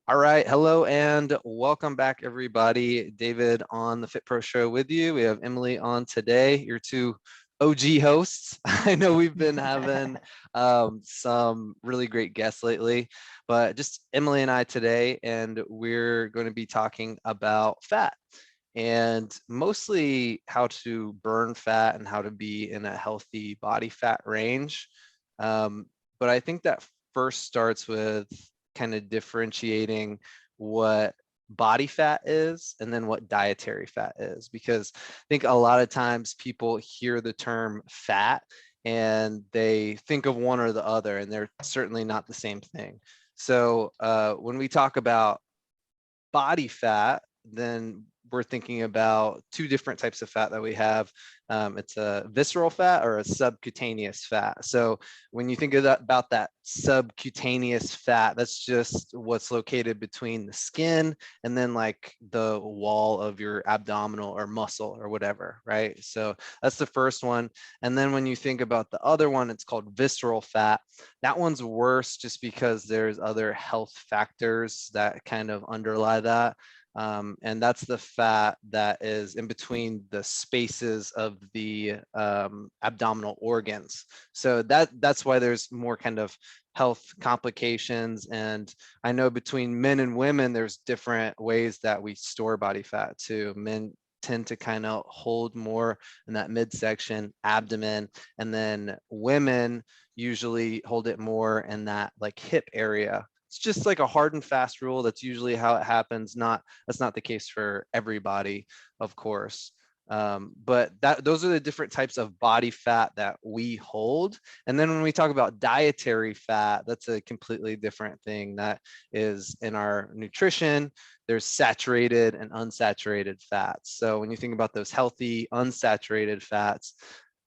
All right. Hello and welcome back, everybody. David on the Fit Pro Show with you. We have Emily on today, your two OG hosts. I know we've been having some really great guests lately, but just Emily and I today, and we're going to be talking about fat and mostly how to burn fat and how to be in a healthy body fat range. But I think that first starts with kind of differentiating what body fat is and then what dietary fat is, because I think a lot of times people hear the term fat and they think of one or the other, and they're certainly not the same thing. So when we talk about body fat, then we're thinking about two different types of fat that we have. It's a visceral fat or a subcutaneous fat. So when you think of about that subcutaneous fat, that's just what's located between the skin and then like the wall of your abdominal or muscle or whatever, right? So that's the first one. And then when you think about the other one, it's called visceral fat. That one's worse just because there's other health factors that kind of underlie that. And that's the fat that is in between the spaces of the abdominal organs. So that's why there's more kind of health complications. And I know between men and women, there's different ways that we store body fat too. Men tend to kind of hold more in that midsection abdomen, and then women usually hold it more in that like hip area. It's just like a hard and fast rule. That's usually how it happens. That's not the case for everybody, of course. But those are the different types of body fat that we hold. And then when we talk about dietary fat, that's a completely different thing. That is in our nutrition. There's saturated and unsaturated fats. So when you think about those healthy unsaturated fats,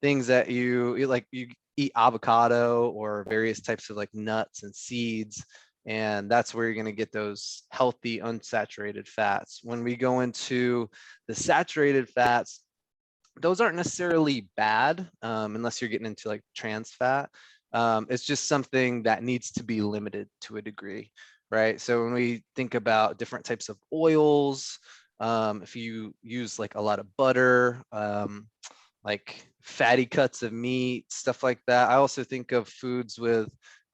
things that you like, you eat avocado or various types of like nuts and seeds, and that's where you're going to get those healthy unsaturated fats. When we go into the saturated fats, those aren't necessarily bad, unless you're getting into like trans fat. It's just something that needs to be limited to a degree, right? So when we think about different types of oils, if you use like a lot of butter, like fatty cuts of meat, stuff like that. I also think of foods with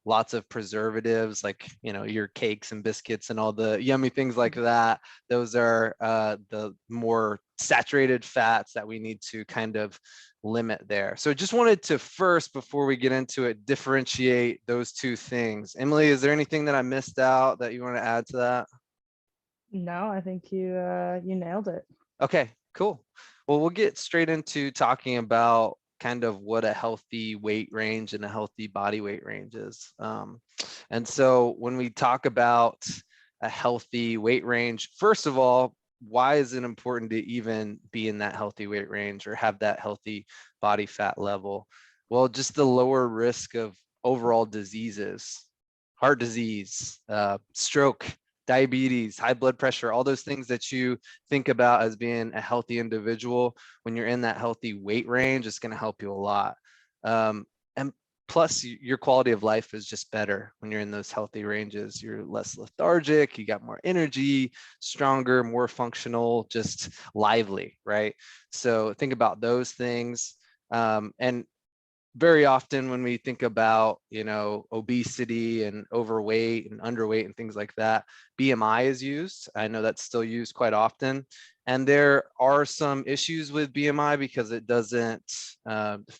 lots of preservatives, like, you know, your cakes and biscuits and all the yummy things like that. Those are the more saturated fats that we need to kind of limit there. So just wanted to first, before we get into it, differentiate those two things. Emily, is there anything that I missed out that you want to add to that? No, I think you nailed it. Okay, cool. Well, we'll get straight into talking about kind of what a healthy weight range and a healthy body weight range is. And so when we talk about a healthy weight range, first of all, why is it important to even be in that healthy weight range or have that healthy body fat level? Well, just the lower risk of overall diseases, heart disease, stroke, diabetes, high blood pressure, all those things that you think about as being a healthy individual. When you're in that healthy weight range, it's going to help you a lot. And plus, your quality of life is just better when you're in those healthy ranges. You're less lethargic, you got more energy, stronger, more functional, just lively, right? So think about those things. And very often when we think about, you know, obesity and overweight and underweight and things like that, BMI is used. I know that's still used quite often. And there are some issues with BMI because it doesn't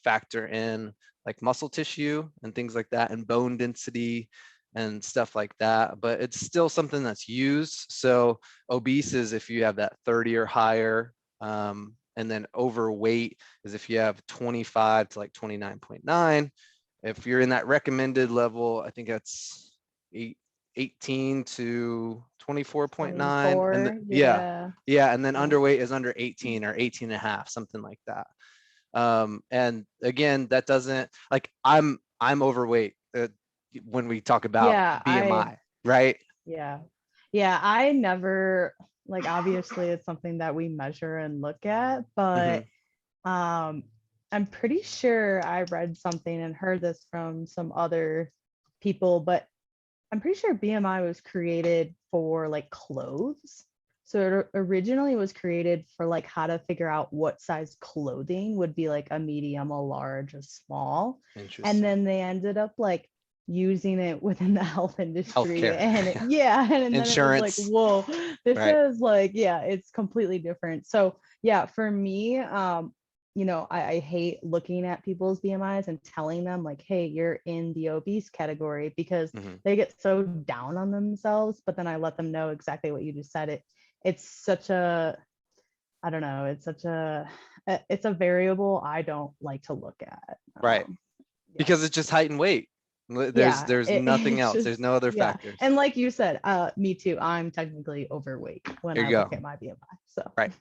factor in like muscle tissue and things like that, and bone density and stuff like that. But it's still something that's used. So obese is if you have that 30 or higher. And then overweight is if you have 25 to like 29.9. If you're in that recommended level, I think that's 18 to 24.9. And 24. yeah, Yeah. yeah. And then Yeah. underweight is under 18 or 18 and a half, something like that. And again, that doesn't like I'm overweight when we talk about Yeah, I BMI, right? yeah. Yeah, I never like obviously it's something that we measure and look at, but Hmm. um I'm pretty sure I read something and heard this from some other people, but I'm pretty sure BMI was created for like clothes. So it originally was created for like how to figure out what size clothing would be like a medium, a large, a small. And Interesting. then they ended up like using it within the health industry. Healthcare. And Yeah. yeah, and then it was like, Insurance. whoa, this Right. is like, yeah, it's completely different. So yeah, for me, I hate looking at people's BMIs and telling them like, hey, you're in the obese category, because Mhm. they get so down on themselves. But then I let them know exactly what you just said. It's such a, I don't know, it's a variable I don't like to look at. Right. Yeah. Because it's just height and weight. Yeah, There's nothing it's else. There's just, no other yeah. factors. And like you said, me too, I'm technically overweight when There I you look go. at my BMI. So Right.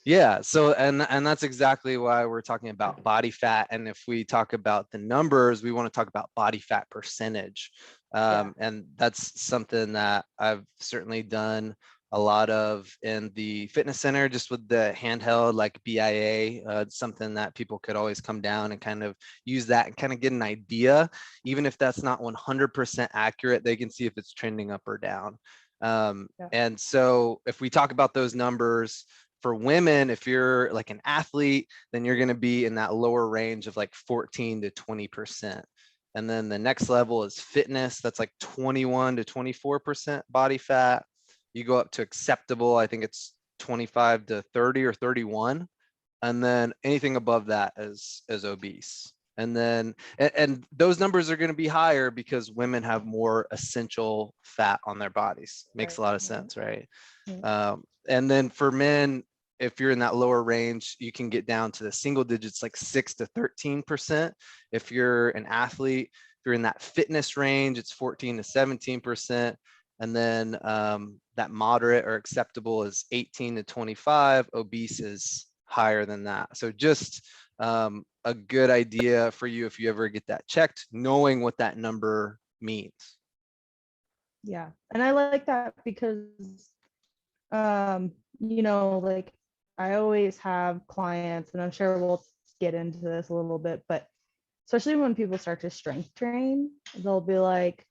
Yeah. So and that's exactly why we're talking about body fat. And if we talk about the numbers, we want to talk about body fat percentage. yeah. And that's something that I've certainly done a lot of in the fitness center, just with the handheld like BIA, something that people could always come down and kind of use that and kind of get an idea. Even if that's not 100% accurate, they can see if it's trending up or down. Yeah. And so if we talk about those numbers, for women, if you're like an athlete, then you're going to be in that lower range of like 14 to 20%. And then the next level is fitness. That's like 21 to 24% body fat. You go up to acceptable. I think it's 25 to 30 or 31. And then anything above that is obese. And then, and those numbers are going to be higher because women have more essential fat on their bodies. Makes Right. a lot of Right. sense, right? Right. And then for men, if you're in that lower range, you can get down to the single digits, like 6 to 13%. If you're an athlete, if you're in that fitness range, it's 14 to 17%. And then that moderate or acceptable is 18 to 25. Obese is higher than that. So just a good idea for you if you ever get that checked, knowing what that number means. Yeah. And I like that because like I always have clients, and I'm sure we'll get into this a little bit, but especially when people start to strength train, they'll be like,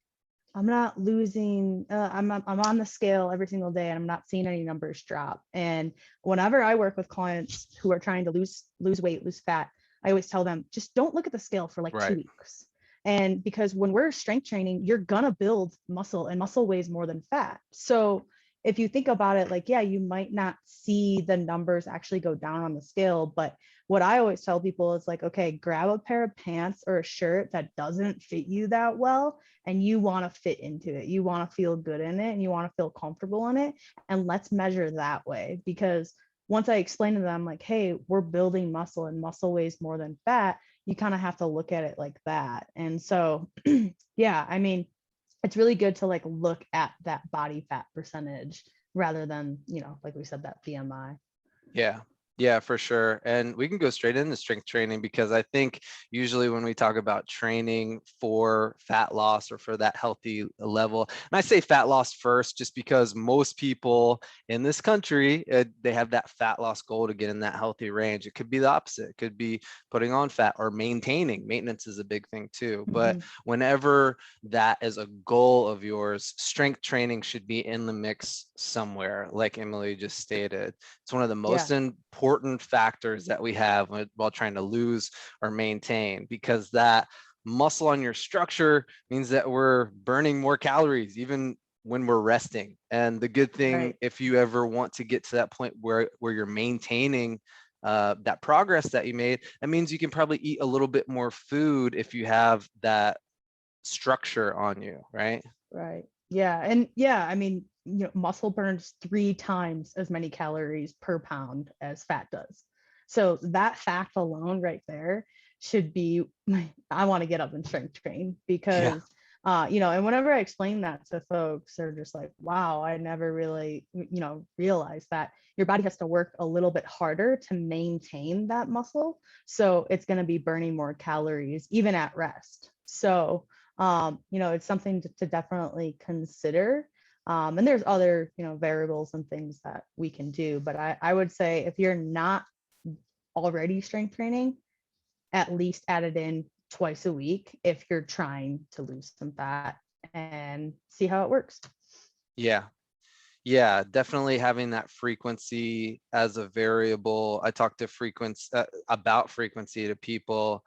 I'm not losing, I'm on the scale every single day and I'm not seeing any numbers drop. And whenever I work with clients who are trying to lose weight, lose fat, I always tell them, just don't look at the scale for like Right. 2 weeks. And because when we're strength training, you're gonna build muscle, and muscle weighs more than fat. So if you think about it, like, yeah, you might not see the numbers actually go down on the scale, but what I always tell people is like, okay, grab a pair of pants or a shirt that doesn't fit you that well, and you want to fit into it. You want to feel good in it and you want to feel comfortable in it. And let's measure that way. Because once I explain to them, like, hey, we're building muscle and muscle weighs more than fat, you kind of have to look at it like that. And so, yeah, I mean, it's really good to like look at that body fat percentage rather than, like we said, that BMI. Yeah. Yeah, for sure. And we can go straight into strength training because I think usually when we talk about training for fat loss or for that healthy level, and I say fat loss first just because most people in this country, they have that fat loss goal to get in that healthy range. It could be the opposite. It could be putting on fat or maintaining. Maintenance is a big thing too. But Mhm. whenever that is a goal of yours, strength training should be in the mix somewhere, like Emily just stated. It's one of the Yeah. most important factors that we have while trying to lose or maintain, because that muscle on your structure means that we're burning more calories even when we're resting. And the good thing, Right. if you ever want to get to that point where you're maintaining that progress that you made, that means you can probably eat a little bit more food if you have that structure on you, right? Right. Yeah. And yeah, I mean, muscle burns 3 times as many calories per pound as fat does. So that fact alone right there should be, I want to get up and strength train Yeah. because, and whenever I explain that to folks, they're just like, wow, I never really, realized that your body has to work a little bit harder to maintain that muscle. So it's going to be burning more calories even at rest. So, it's something to definitely consider. And there's other, variables and things that we can do. But I would say if you're not already strength training, at least add it in twice a week if you're trying to lose some fat and see how it works. Yeah. Yeah, definitely having that frequency as a variable. I talk to frequency about frequency to people,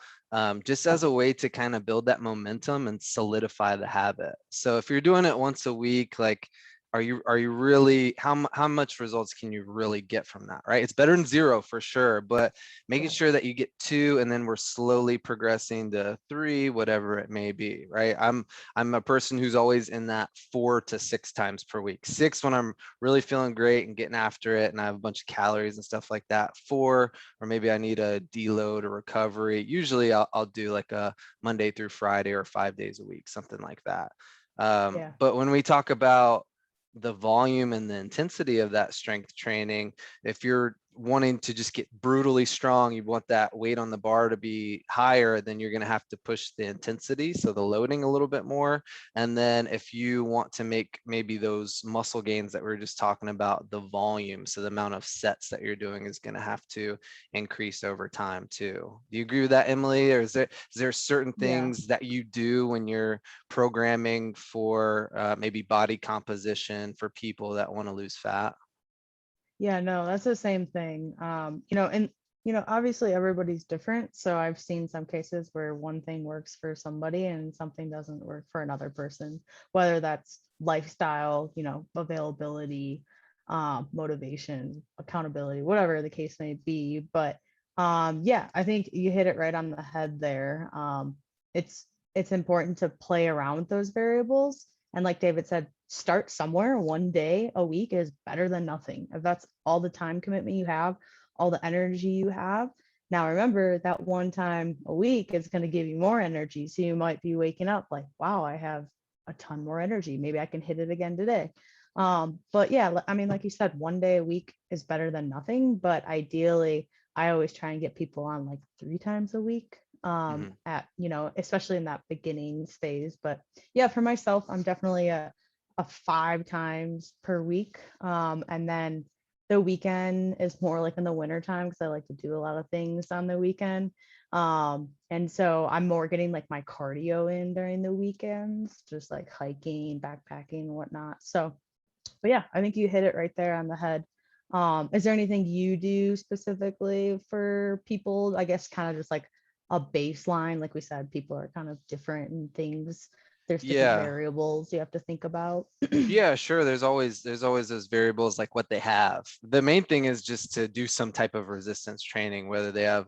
just as a way to kind of build that momentum and solidify the habit. So if you're doing it once a week, like, are you really, how much results can you really get from that, right? It's better than zero for sure, but making Yeah. sure that you get two, and then we're slowly progressing to three, whatever it may be, right? I'm a person who's always in that 4 to 6 times per week. Six when I'm really feeling great and getting after it and I have a bunch of calories and stuff like that. Four, or maybe I need a deload or recovery. Usually I'll do like a Monday through Friday or 5 days a week, something like that. Yeah. But when we talk about the volume and the intensity of that strength training, if you're wanting to just get brutally strong, you want that weight on the bar to be higher, then you're going to have to push the intensity, so the loading a little bit more. And then if you want to make maybe those muscle gains that we were just talking about, the volume, so the amount of sets that you're doing is going to have to increase over time too. Do you agree with that, Emily? Or is there certain Yeah. things that you do when you're programming for maybe body composition for people that want to lose fat? Yeah, no, that's the same thing. And obviously everybody's different. So I've seen some cases where one thing works for somebody and something doesn't work for another person, whether that's lifestyle, availability, motivation, accountability, whatever the case may be. But yeah, I think you hit it right on the head there. It's it's important to play around with those variables. And like David said, start somewhere. One day a week is better than nothing. If that's all the time commitment you have, all the energy you have. Now remember that one time a week is going to give you more energy. So you might be waking up like, wow, I have a ton more energy. Maybe I can hit it again today. But yeah, I mean, like you said, one day a week is better than nothing. But ideally, I always try and get people on like 3 times a week, Mhm. at, especially in that beginning phase. But yeah, for myself, I'm definitely a 5 times per week. And then the weekend is more like in the winter time because I like to do a lot of things on the weekend. And so I'm more getting like my cardio in during the weekends, just like hiking, backpacking, whatnot. So, but yeah, I think you hit it right there on the head. Is there anything you do specifically for people? I guess kind of just like a baseline. Like we said, people are kind of different and things. There's different Yeah. variables you have to think about. Yeah, sure. There's always those variables, like what they have. The main thing is just to do some type of resistance training, whether they have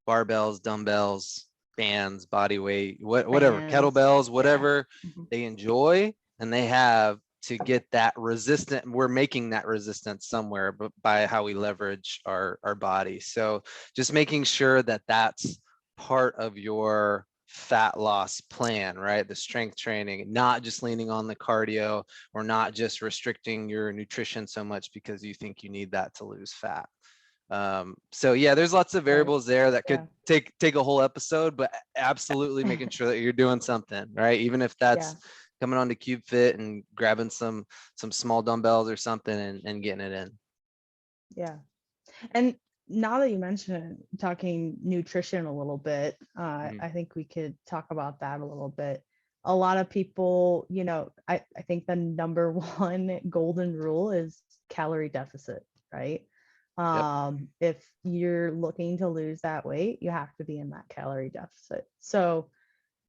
barbells, dumbbells, bands, body weight, whatever, Bands. kettlebells, Yeah. whatever Mhm. they enjoy and they have, to get that resistant. We're making that resistance somewhere, but by how we leverage our body. So just making sure that that's part of your fat loss plan, right? The strength training, not just leaning on the cardio, or not just restricting your nutrition so much because you think you need that to lose fat. So yeah, there's lots of Right. variables there that could Yeah. take a whole episode, but absolutely making sure that you're doing something, right? Even if that's Yeah. coming on to Cube Fit and grabbing some small dumbbells or something, and getting it in. Yeah. And now that you mention it, talking nutrition a little bit, Mhm. I think we could talk about that a little bit. A lot of people, I think the number one golden rule is calorie deficit, right? Yep. If you're looking to lose that weight, you have to be in that calorie deficit. So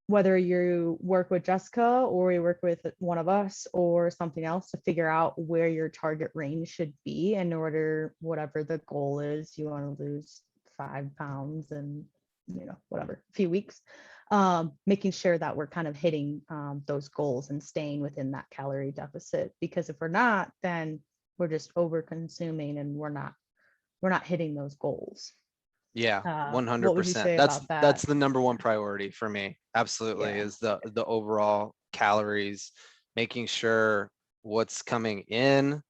whether you work with Jessica or you work with one of us or something else to figure out where your target range should be in order, whatever the goal is, you want to lose 5 pounds in, whatever, a few weeks, making sure that we're kind of hitting those goals and staying within that calorie deficit. Because if we're not, then we're just over consuming and we're not hitting those goals. Yeah, What would you 100%. say That's about that? that's the number one priority for me. Absolutely, Yeah. is the overall calories, making sure what's coming in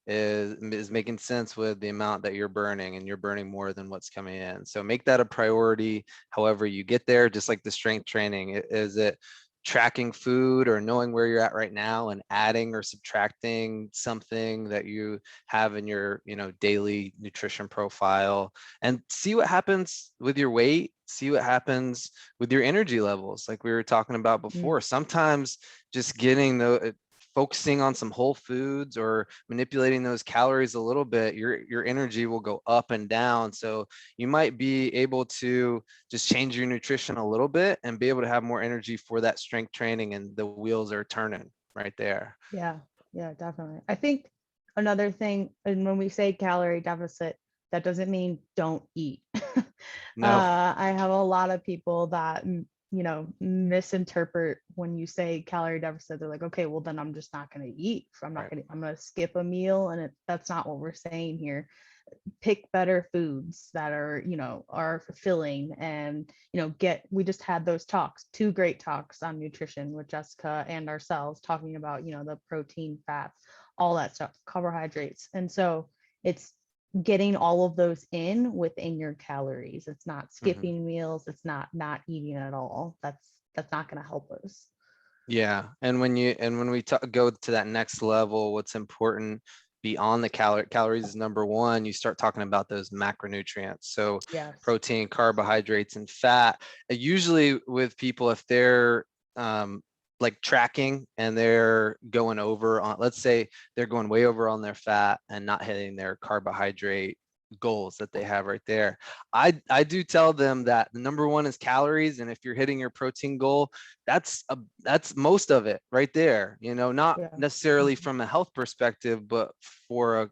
is making sense with the amount that you're burning, and you're burning more than what's coming in. So make that a priority. However you get there, just like the strength training, is it tracking food or knowing where you're at right now and adding or subtracting something that you have in your, daily nutrition profile, and see what happens with your weight, see what happens with your energy levels, like we were talking about Mm, before. Sometimes just getting the focusing on some whole foods or manipulating those calories a little bit, your energy will go up and down. So you might be able to just change your nutrition a little bit and be able to have more energy for that strength training, and the wheels are turning right there. yeah, yeah, definitely. I think another thing, and when we say calorie deficit, that doesn't mean don't eat. No. I have a lot of people that misinterpret when you say calorie deficit. They're like, okay, well then I'm just not going to eat. Right. I'm going to skip a meal, and that's not what we're saying here. Pick better foods that are fulfilling, and we just had those talks, two great talks on nutrition with Jessica and ourselves, talking about the protein, fats, all that stuff, carbohydrates. And so it's getting all of those in within your calories. It's not Mhm. skipping meals, it's not eating at all. That's not going to help us. Yeah, and when we go to that next level, what's important beyond the calories is number one, you start talking about those macronutrients. So Yes. protein, carbohydrates, and fat. Usually with people, if they're like tracking and they're going over on, let's say they're going way over on their fat and not hitting their carbohydrate goals that they have right there. I do tell them that the number one is calories, and if you're hitting your protein goal, that's most of it right there. Not Yeah. necessarily Mhm. from a health perspective, but for a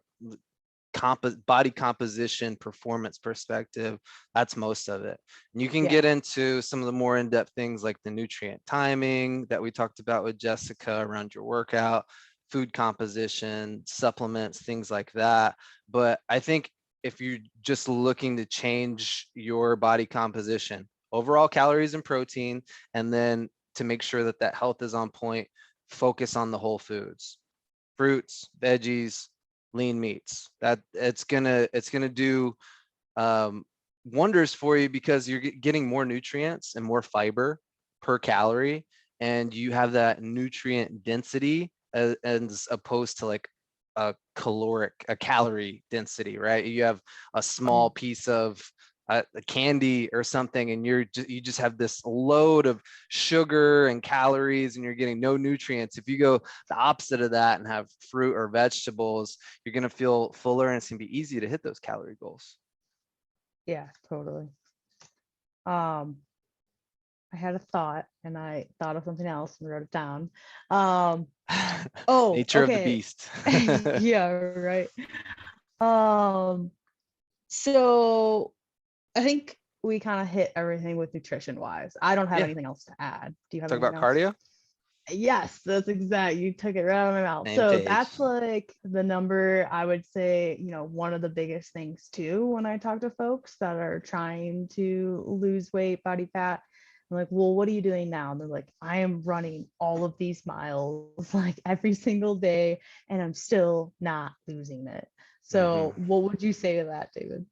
body composition performance perspective, that's most of it. And you can Yeah. get into some of the more in-depth things like the nutrient timing that we talked about with Jessica around your workout, food composition, supplements, things like that. But I think if you're just looking to change your body composition, overall calories and protein, and then to make sure that that health is on point, focus on the whole foods, fruits, veggies, lean meats. That it's gonna do wonders for you, because you're getting more nutrients and more fiber per calorie, and you have that nutrient density as opposed to like a calorie density, right? You have a small Mhm. piece of a candy or something, and you just have this load of sugar and calories, and you're getting no nutrients. If you go the opposite of that and have fruit or vegetables, you're going to feel fuller, and it's going to be easy to hit those calorie goals. Yeah, totally. um I had a thought and I thought of something else and wrote it down. Um, oh, Nature of the okay. beast. Yeah, right. Um, so I think we kind of hit everything with nutrition wise. I don't have Yeah. anything else to add. Do you have Talk anything about else? cardio. Yes, that's exact. You took it right out of my mouth. Same So page. that's like the number I would say, one of the biggest things too when I talk to folks that are trying to lose weight, body fat. I'm like, well, what are you doing now? And they're like, I am running all of these miles like every single day, and I'm still not losing it. Hmm. So what would you say to that, David?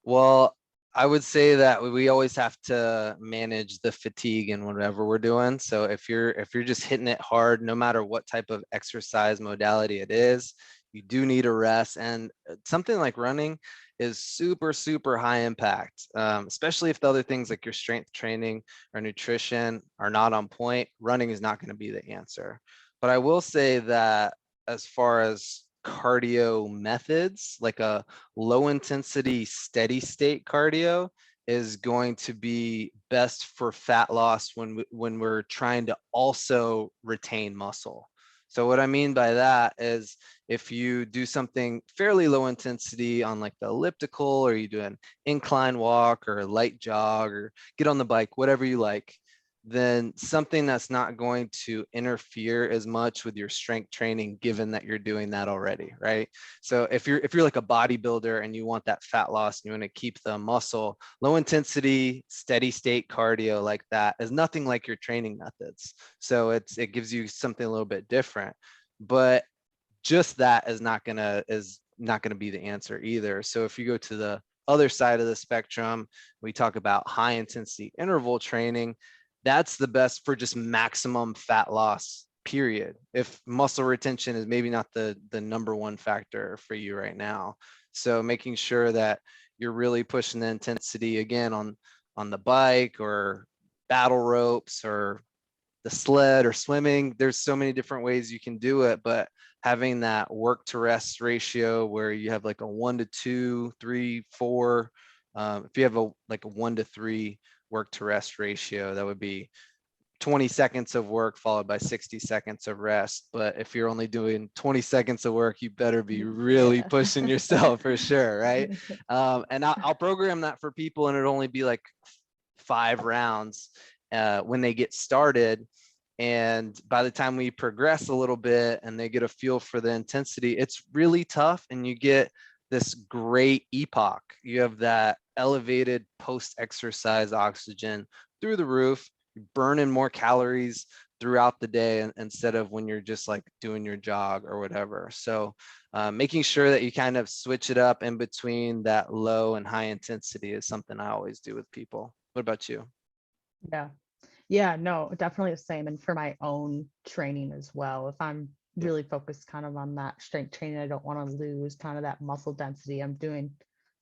Well, I would say that we always have to manage the fatigue in whatever we're doing. So if you're just hitting it hard, no matter what type of exercise modality it is, you do need a rest. And something like running is super, super high impact, especially if the other things like your strength training or nutrition are not on point. Running is not going to be the answer. But I will say that as far as cardio methods, like a low intensity steady state cardio is going to be best for fat loss when we're trying to also retain muscle. So what I mean by that is if you do something fairly low intensity on like the elliptical, or you do an incline walk or a light jog or get on the bike, whatever you like, then something that's not going to interfere as much with your strength training, given that you're doing that already, right? So if you're like a bodybuilder and you want that fat loss and you want to keep the muscle, low intensity, steady state cardio like that is nothing like your training methods. So it gives you something a little bit different. But just that is not gonna be the answer either. So if you go to the other side of the spectrum, we talk about high intensity interval training. that's the best for just maximum fat loss, period. If muscle retention is maybe not the number one factor for you right now. So making sure that you're really pushing the intensity again on the bike or battle ropes or the sled or swimming. There's so many different ways you can do it, but having that work to rest ratio where you have like a 1-2, 3, 4. If you have like a 1-3 work to rest ratio, that would be 20 seconds of work followed by 60 seconds of rest. But if you're only doing 20 seconds of work, you better be really Yeah. pushing yourself for sure, right? And I'll program that for people, and it'll only be like 5 rounds when they get started. And by the time we progress a little bit and they get a feel for the intensity, it's really tough, and you get this great epoch. You have that elevated post-exercise oxygen through the roof, burning more calories throughout the day instead of when you're just like doing your jog or whatever. So making sure that you kind of switch it up in between that low and high intensity is something I always do with people. What about you? Yeah. Yeah, no, definitely the same. And for my own training as well, if I'm Yep. really focused kind of on that strength training, I don't want to lose kind of that muscle density. I'm doing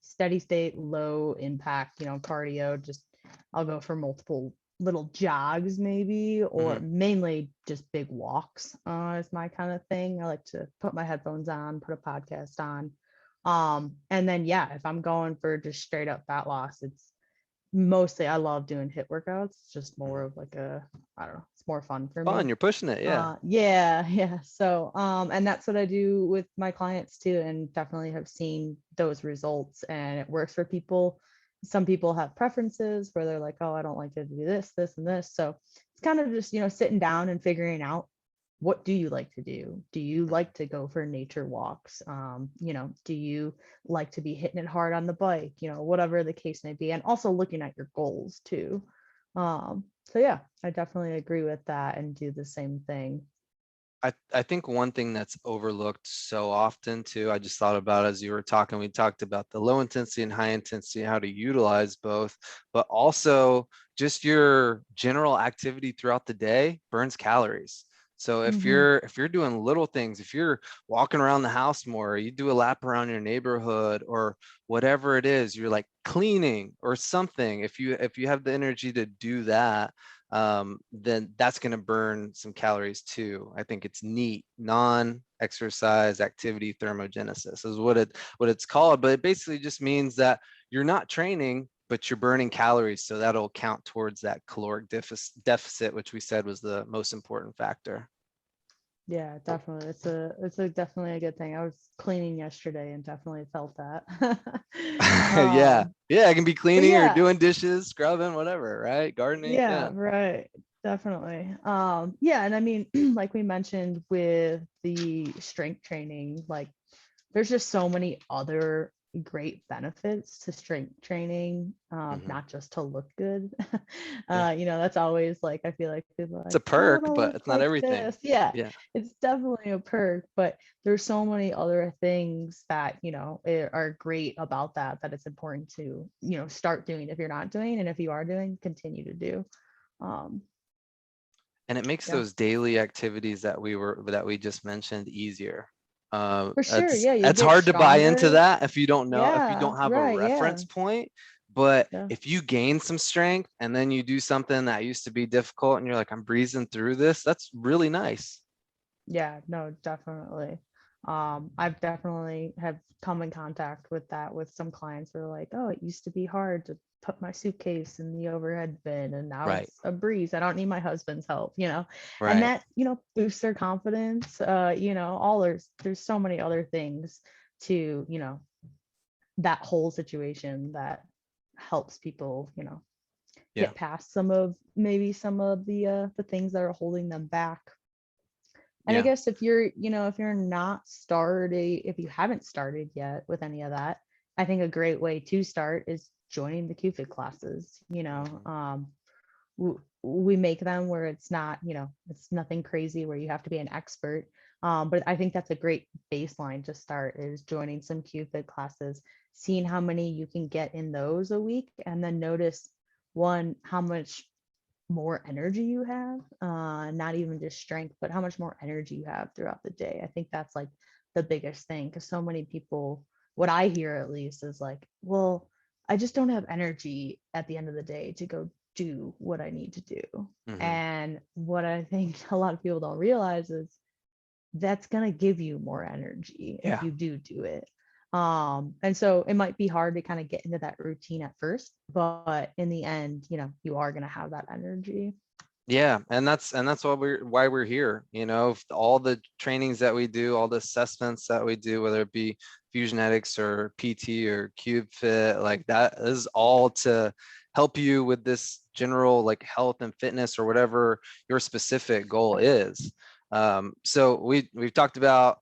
steady state, low impact, cardio. Just I'll go for multiple little jogs maybe, or Mhm. mainly just big walks is my kind of thing. I like to put my headphones on, put a podcast on. And then yeah, if I'm going for just straight up fat loss, it's mostly I love doing hit workouts. It's just more Mhm. of like I don't know, it's more fun for Fun, me. you're pushing it, yeah. Yeah, yeah. So and that's what I do with my clients too, and definitely have seen those results, and it works for people. Some people have preferences where they're like, oh, I don't like to do this and this. So it's kind of just, sitting down and figuring out, what do you like to do? Do you Mhm. like to go for nature walks? Do you like to be hitting it hard on the bike? Whatever the case may be, and also looking at your goals too. So yeah, I definitely agree with that and do the same thing. I think one thing that's overlooked so often too, I just thought about as you were talking, we talked about the low intensity and high intensity, how to utilize both, but also just your general activity throughout the day burns calories. So if Hmm. you're doing little things, if you're walking around the house more, you do a lap around your neighborhood or whatever it is, you're like cleaning or something. If you have the energy to do that, then that's going to burn some calories too. I think it's NEAT, non-exercise activity thermogenesis is what it's called, but it basically just means that you're not training, but you're burning calories, so that'll count towards that caloric deficit, which we said was the most important factor. Yeah, definitely. It's a definitely a good thing. I was cleaning yesterday and definitely felt that. Yeah, um, yeah, I can be but cleaning or yeah, doing dishes, scrubbing, whatever, right? Gardening, yeah, yeah. right. Definitely. Yeah, and I mean, like we mentioned with the strength training, like there's just so many other great benefits to strength training, Mhm. not just to look good. Yeah, That's always like, I feel like people are it's a like, I want perk, to but look it's not like everything. this. Yeah, Yeah. it's definitely a perk, but there's so many other things that, are great about that it's important to, start doing if you're not doing, and if you are doing, continue to do. Um, And it makes yeah, those daily activities that we just mentioned easier. for sure. Yeah, you'll It's get hard to buy into stronger. that if you don't know, if you Yeah, don't have a right. Yeah. reference point. But Yeah. if you gain some strength and then you do something that used to be difficult and you're like, I'm breezing through this, that's really nice. Yeah, no, definitely. I've definitely have come in contact with that with some clients who are like, oh, it used to be hard to put my suitcase in the overhead bin, and now Right. it's a breeze. I don't need my husband's help, and Right. that, boosts their confidence. All there's so many other things to, that whole situation that helps people, Yeah. get past some of the things that are holding them back. And I Yeah. guess if you're not started, if you haven't started yet with any of that, I think a great way to start is joining the QFIT classes. Mhm. We make them where it's not, it's nothing crazy where you have to be an expert. But I think that's a great baseline to start, is joining some QFIT classes, seeing how many you can get in those a week, and then notice, one, how much more energy you have, not even just strength, but how much more energy you have throughout the day. I think that's like the biggest thing, because so many people, what I hear at least is like, well, I just don't have energy at the end of the day to go do what I need to do. Hmm. And what I think a lot of people don't realize is that's going to give you more energy if Yeah. you do it. And so it might be hard to kind of get into that routine at first, but in the end, you are going to have that energy. Yeah, and that's why we're here. All the trainings that we do, all the assessments that we do, whether it be Fusionetics or PT or Cube Fit, like that is all to help you with this general like health and fitness or whatever your specific goal is. So we've talked about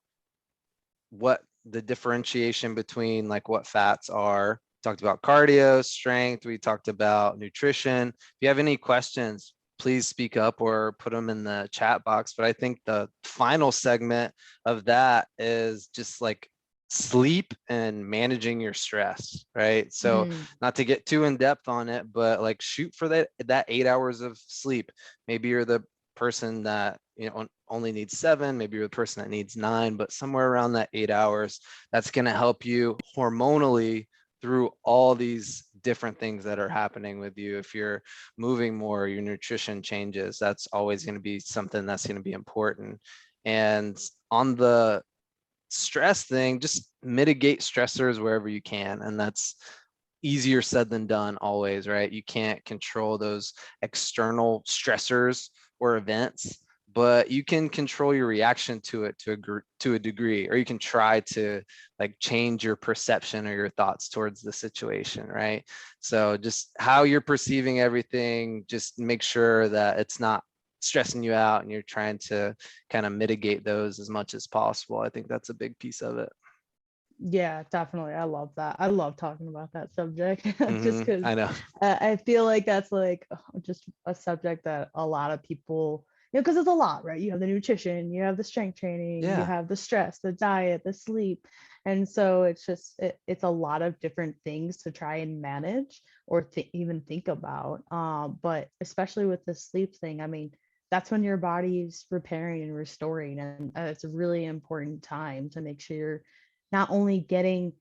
what the differentiation between like what fats are. Talked about cardio, strength. We talked about nutrition. If you have any questions, please speak up or put them in the chat box. But I think the final segment of that is just like sleep and managing your stress, right? So Mm, not to get too in depth on it, but like shoot for that 8 hours of sleep. Maybe you're the person that only needs 7, maybe you're the person that needs 9, but somewhere around that 8 hours, that's going to help you hormonally through all these different things that are happening with you. If you're moving more, your nutrition changes, that's always going to be something that's going to be important. And on the stress thing, just mitigate stressors wherever you can, and that's easier said than done always, right? You can't control those external stressors or events, but you can control your reaction to it to a degree, or you can try to like change your perception or your thoughts towards the situation, right? So just how you're perceiving everything, just make sure that it's not stressing you out and you're trying to kind of mitigate those as much as possible. I think that's a big piece of it. yeah, definitely. I love that. I love talking about that subject just because I know. I feel like that's like just a subject that a lot of people, because it's a lot, right? You have the nutrition, you have the strength training, you Yeah. have the stress, the diet, the sleep. And so it's just, it's a lot of different things to try and manage or even think about. But especially with the sleep thing, I mean, that's when your body's repairing and restoring. And it's a really important time to make sure you're not only getting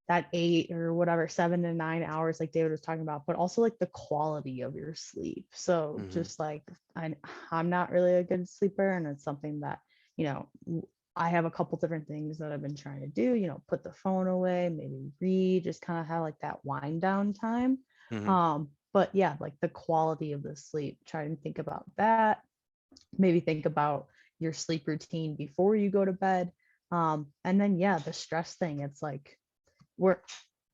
that 8 or whatever 7 to 9 hours like David was talking about, but also like the quality of your sleep. So Hmm. just like I'm not really a good sleeper, and it's something that you know I have a couple different things that I've been trying to do. Put the phone away, maybe read, just kind of have like that wind down time. Hmm. But yeah, like the quality of the sleep. Try and think about that. Maybe think about your sleep routine before you go to bed. And then yeah, the stress thing, it's like we're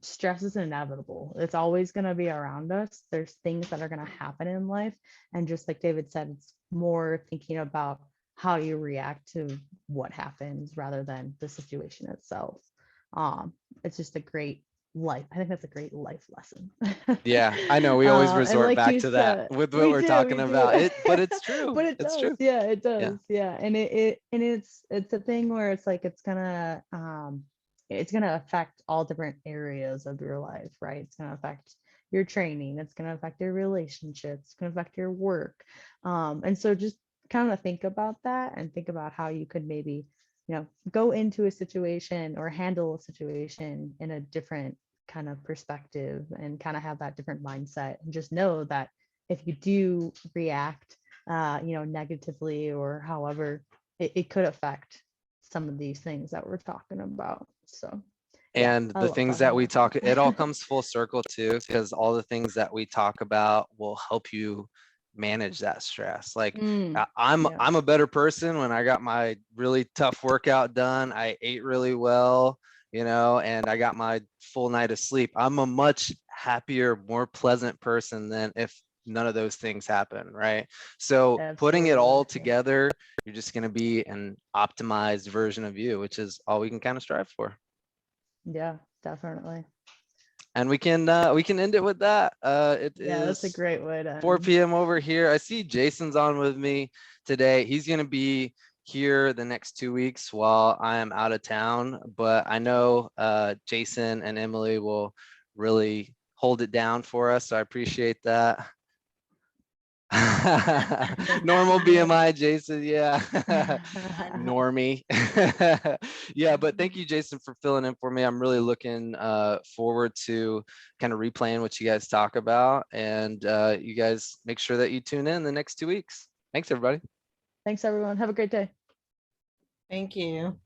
stress is inevitable. It's always going to be around us. There's things that are going to happen in life, and just like David said, it's more thinking about how you react to what happens rather than the situation itself. um it's just a great life, I think that's a great life lesson. Yeah, I know we always And resort like back you to that said, with what we we're do, talking we do. about it, but it's true. But it It's does, true. yeah, it Yeah. does, yeah. And it's a thing where it's like it's gonna affect all different areas of your life, right? It's gonna affect your training, it's gonna affect your relationships, it's gonna affect your work. And so just kind of think about that and think about how you could maybe go into a situation or handle a situation in a different kind of perspective, and kind of have that different mindset, and just know that if you do react negatively or however, it could affect some of these things that we're talking about. So yeah, And I the love things talking that we about talk, it all that. comes full circle too, because all the things that we talk about will help you manage that stress. Like Mm, yeah. I'm a better person when I got my really tough workout done. I ate really well, and I got my full night of sleep. I'm a much happier, more pleasant person than if none of those things happen, right? So putting it Absolutely, all yeah. together, you're just going to be an optimized version of you, which is all we can kind of strive for. Yeah, definitely. And we can end it with that. It Yeah, that's a is great way to 4 end. p.m. over here. I see Jason's on with me today. He's gonna be here the next 2 weeks while I am out of town, but I know Jason and Emily will really hold it down for us. So I appreciate that. Normal BMI, Jason. Yeah. Normie. Yeah, but thank you, Jason, for filling in for me. I'm really looking forward to kind of replaying what you guys talk about, and you guys make sure that you tune in the next 2 weeks. Thanks, everybody. Thanks, everyone. Have a great day. Thank you.